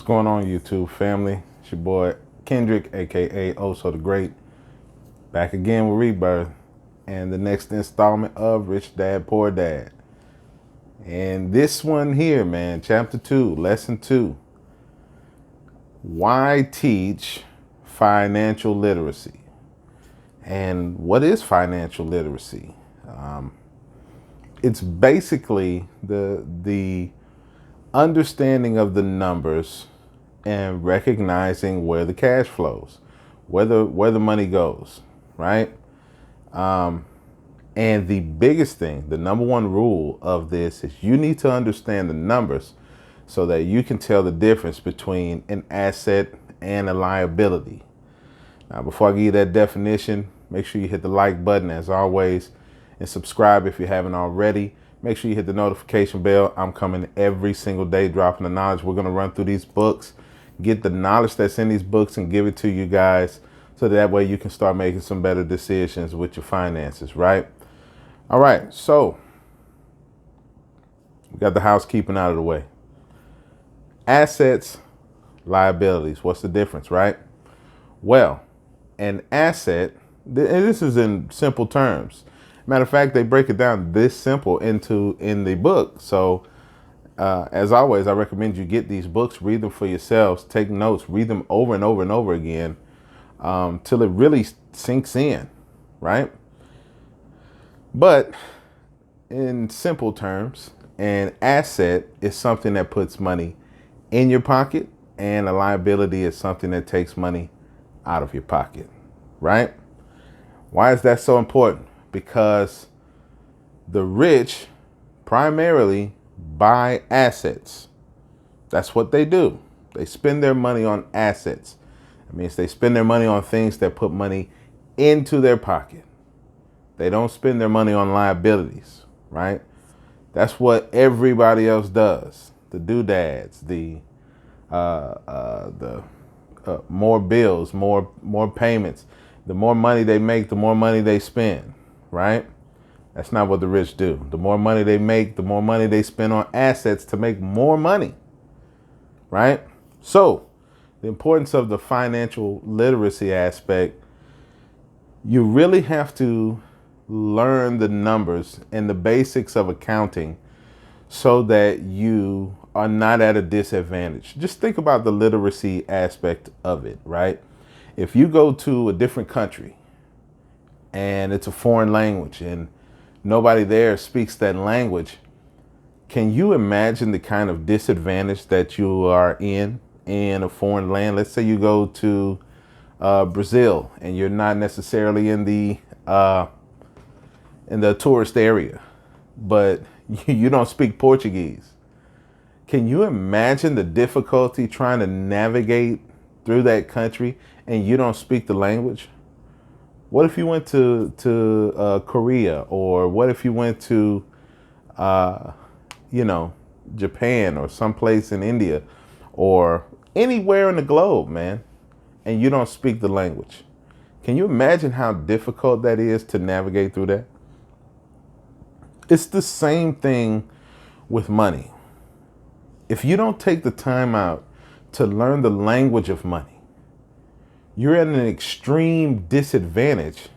What's going on, YouTube family? It's your boy Kendrick, aka Also the Great, back again with Rebirth and the next installment of Rich Dad Poor Dad. And this one here, man, chapter 2, lesson 2. Why teach financial literacy? And what is financial literacy? It's basically the understanding of the numbers and recognizing where the cash flows, where the money goes, right? And the biggest thing, the number one rule of this is you need to understand the numbers so that you can tell the difference between an asset and a liability. Now, before I give you that definition, make sure you hit the like button as always and subscribe if you haven't already. Make sure you hit the notification bell. I'm coming every single day dropping the knowledge. We're going to run through these books, get the knowledge that's in these books and give it to you guys so that way you can start making some better decisions with your finances, right? All right, so we got the housekeeping out of the way. Assets, liabilities. What's the difference, right? Well, an asset, and this is in simple terms. Matter of fact, they break it down this simple in the book. So as always, I recommend you get these books, read them for yourselves, take notes, read them over and over and over again till it really sinks in, right? But in simple terms, an asset is something that puts money in your pocket, and a liability is something that takes money out of your pocket, right? Why is that so important? Because the rich primarily buy assets. That's what they do. They spend their money on assets. That means they spend their money on things that put money into their pocket. They don't spend their money on liabilities, right? That's what everybody else does. The doodads, the more bills, more payments. The more money they make, the more money they spend, right? That's not what the rich do. The more money they make, the more money they spend on assets to make more money, right? So the importance of the financial literacy aspect, you really have to learn the numbers and the basics of accounting so that you are not at a disadvantage. Just think about the literacy aspect of it, right? If you go to a different country and it's a foreign language and nobody there speaks that language, can you imagine the kind of disadvantage that you are in a foreign land? Let's say you go to Brazil and you're not necessarily in the tourist area, but you don't speak Portuguese. Can you imagine the difficulty trying to navigate through that country and you don't speak the language? What if you went to Korea, or what if you went to, Japan or someplace in India or anywhere in the globe, man, and you don't speak the language? Can you imagine how difficult that is to navigate through that? It's the same thing with money. If you don't take the time out to learn the language of money, you're at an extreme disadvantage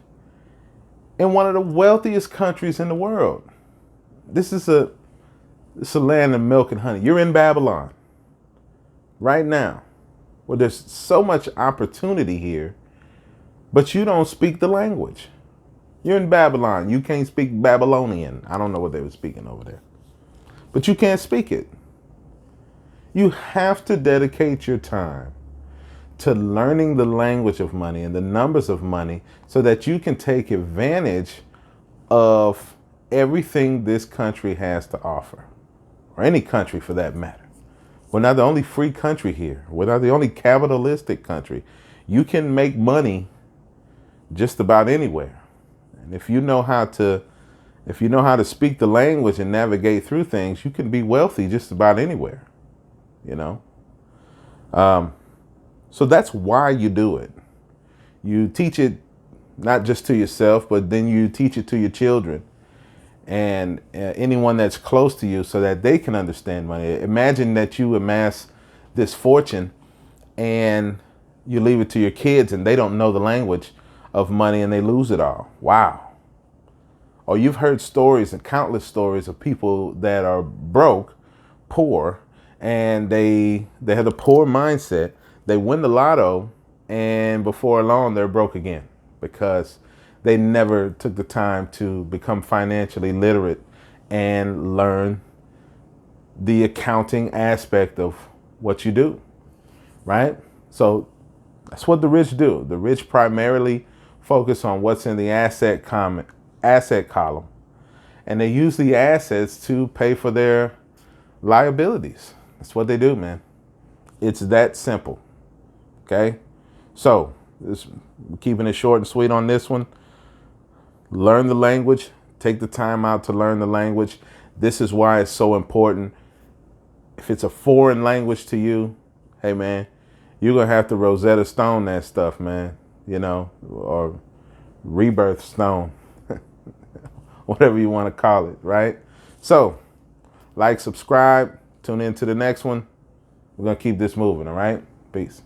in one of the wealthiest countries in the world. This is a land of milk and honey. You're in Babylon right now, where there's so much opportunity here, but you don't speak the language. You're in Babylon. You can't speak Babylonian. I don't know what they were speaking over there, but you can't speak it. You have to dedicate your time to learning the language of money and the numbers of money so that you can take advantage of everything this country has to offer, or any country for that matter. We're not the only free country here. We're not the only capitalistic country. You can make money just about anywhere. And if you know how to speak the language and navigate through things, you can be wealthy just about anywhere, you know? So that's why you do it. You teach it not just to yourself, but then you teach it to your children and anyone that's close to you so that they can understand money. Imagine that you amass this fortune and you leave it to your kids and they don't know the language of money and they lose it all. Wow. Or you've heard stories and countless stories of people that are broke, poor, and they have a poor mindset. They win the lotto, and before long they're broke again because they never took the time to become financially literate and learn the accounting aspect of what you do, right? So that's what the rich do. The rich primarily focus on what's in the asset column, and they use the assets to pay for their liabilities. That's what they do, man. It's that simple. Okay? So, keeping it short and sweet on this one. Learn the language. Take the time out to learn the language. This is why it's so important. If it's a foreign language to you, hey, man, you're going to have to Rosetta Stone that stuff, man. Or rebirth stone. Whatever you want to call it, right? So, like, subscribe, tune in to the next one. We're going to keep this moving, all right? Peace.